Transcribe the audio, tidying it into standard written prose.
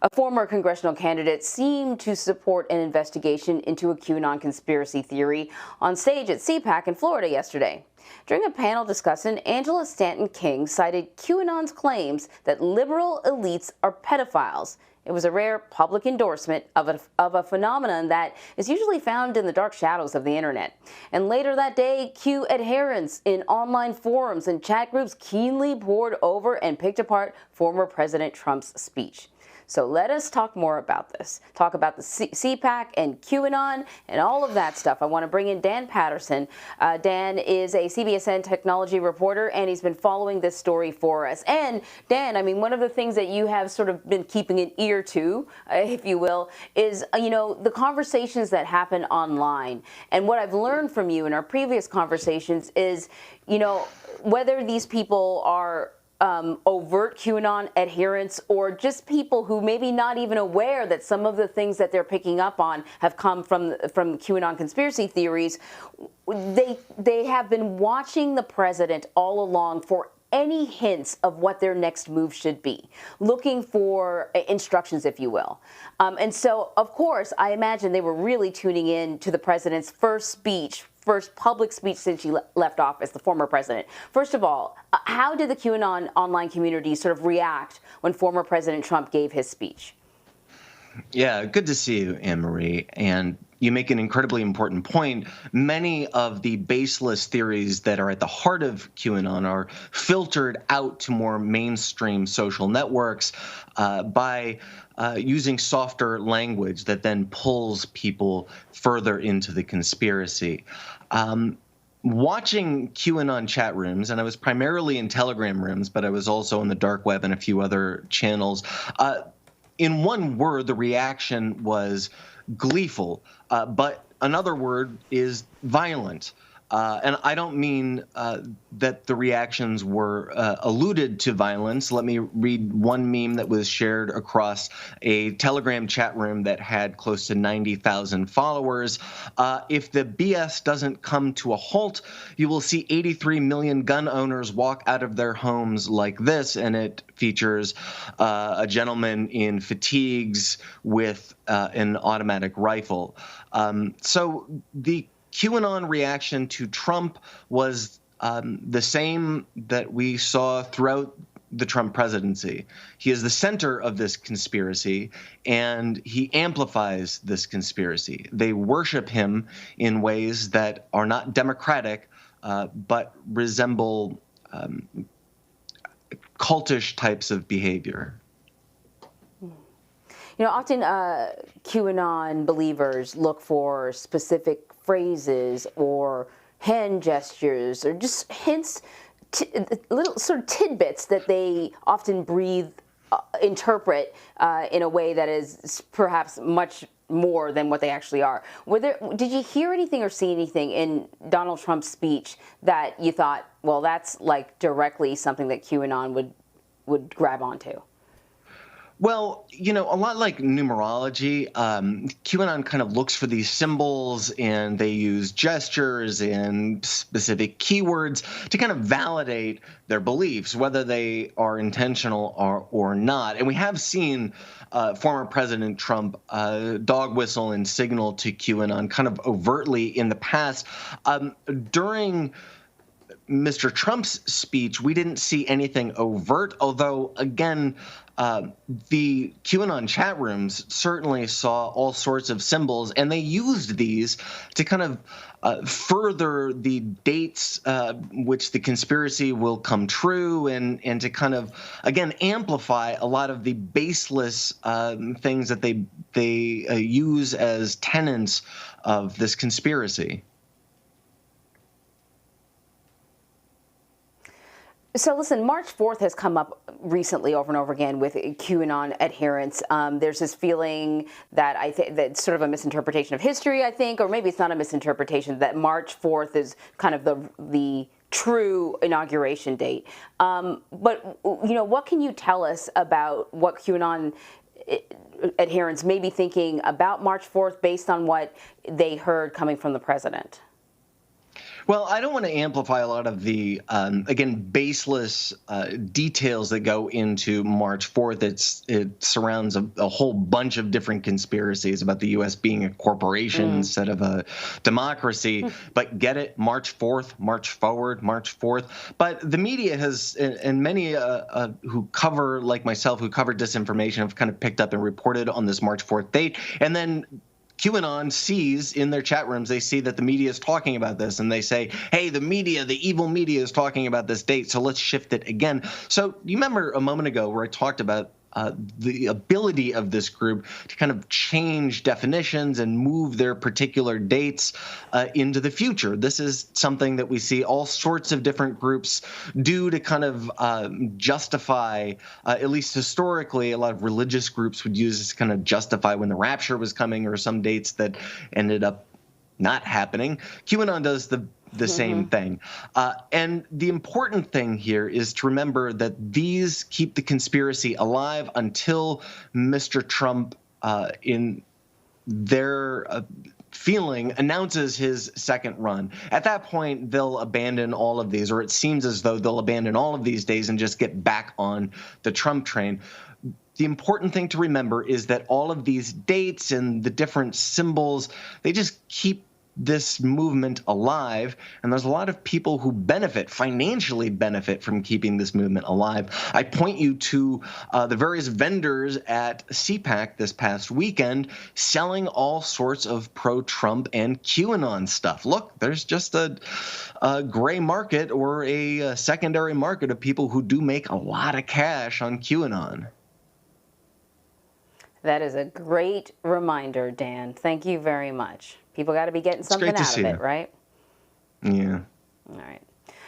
A former congressional candidate seemed to support an investigation into a QAnon conspiracy theory on stage at CPAC in Florida yesterday. During a panel discussion, Angela Stanton-King cited QAnon's claims that liberal elites are pedophiles. It was a rare public endorsement of a phenomenon that is usually found in the dark shadows of the internet. And later that day, Q adherents in online forums and chat groups keenly pored over and picked apart former President Trump's speech. So let us talk more about this. Talk about the CPAC and QAnon and all of that stuff. I want to bring in Dan Patterson. Dan is a CBSN technology reporter, and he's been following this story for us. And Dan, I mean, one of the things that you have sort of been keeping an ear to, if you will, is, the conversations that happen online. And what I've learned from you in our previous conversations is, whether these people are overt QAnon adherents or just people who maybe not even aware that some of the things that they're picking up on have come from QAnon conspiracy theories. They have been watching the president all along for any hints of what their next move should be, looking for instructions, if you will. And so, of course, I imagine they were really tuning in to the president's first public speech since he left office, the former president. First of all, how did the QAnon online community sort of react when former President Trump gave his speech? Yeah, good to see you, Anne-Marie. And you make an incredibly important point. Many of the baseless theories that are at the heart of QAnon are filtered out to more mainstream social networks by using softer language that then pulls people further into the conspiracy. Watching QAnon chat rooms, and I was primarily in Telegram rooms, but I was also on the dark web and a few other channels. In one word, the reaction was gleeful, but another word is violent. And I don't mean that the reactions were alluded to violence. Let me read one meme that was shared across a Telegram chat room that had close to 90,000 followers. If the BS doesn't come to a halt, you will see 83 million gun owners walk out of their homes like this. And it features a gentleman in fatigues with an automatic rifle. So the QAnon reaction to Trump was the same that we saw throughout the Trump presidency. He is the center of this conspiracy, and he amplifies this conspiracy. They worship him in ways that are not democratic, but resemble cultish types of behavior. Often QAnon believers look for specific phrases or hand gestures or just hints, little sort of tidbits that they often interpret in a way that is perhaps much more than what they actually are. Did you hear anything or see anything in Donald Trump's speech that you thought, well, that's like directly something that QAnon would grab onto? Well, a lot like numerology, QAnon kind of looks for these symbols, and they use gestures and specific keywords to kind of validate their beliefs, whether they are intentional or not. And we have seen former President Trump dog whistle and signal to QAnon kind of overtly in the past. During Mr. Trump's speech, we didn't see anything overt, although, again, the QAnon chat rooms certainly saw all sorts of symbols, and they used these to kind of further the dates which the conspiracy will come true, and to kind of, again, amplify a lot of the baseless things that they use as tenets of this conspiracy. So listen, March 4th has come up recently over and over again with QAnon adherents. There's this feeling that I think that's sort of a misinterpretation of history, I think, or maybe it's not a misinterpretation, that March 4th is kind of the true inauguration date. But, what can you tell us about what QAnon adherents may be thinking about March 4th based on what they heard coming from the president? Well, I don't want to amplify a lot of the, again, baseless details that go into March 4th. It surrounds a whole bunch of different conspiracies about the U.S. being a corporation instead of a democracy. But get it, March 4th, March forward, March 4th. But the media has, and many who cover, like myself, who cover disinformation have kind of picked up and reported on this March 4th date. And then QAnon sees in their chat rooms, they see that the media is talking about this, and they say, hey, the media, the evil media is talking about this date, so let's shift it again. So you remember a moment ago where I talked about the ability of this group to kind of change definitions and move their particular dates into the future. This is something that we see all sorts of different groups do to kind of justify, at least historically, a lot of religious groups would use this to kind of justify when the rapture was coming or some dates that ended up not happening. QAnon does the same thing. And the important thing here is to remember that these keep the conspiracy alive until Mr. Trump, in their feeling, announces his second run. At that point, they'll abandon all of these, or it seems as though they'll abandon all of these days and just get back on the Trump train. The important thing to remember is that all of these dates and the different symbols, they just keep this movement alive, and there's a lot of people who financially benefit from keeping this movement alive. I point you to the various vendors at CPAC this past weekend selling all sorts of pro-Trump and QAnon stuff. Look, there's just a gray market or a secondary market of people who do make a lot of cash on QAnon. That is a great reminder, Dan. Thank you very much. People got to be getting something out of it, right? Yeah. All right.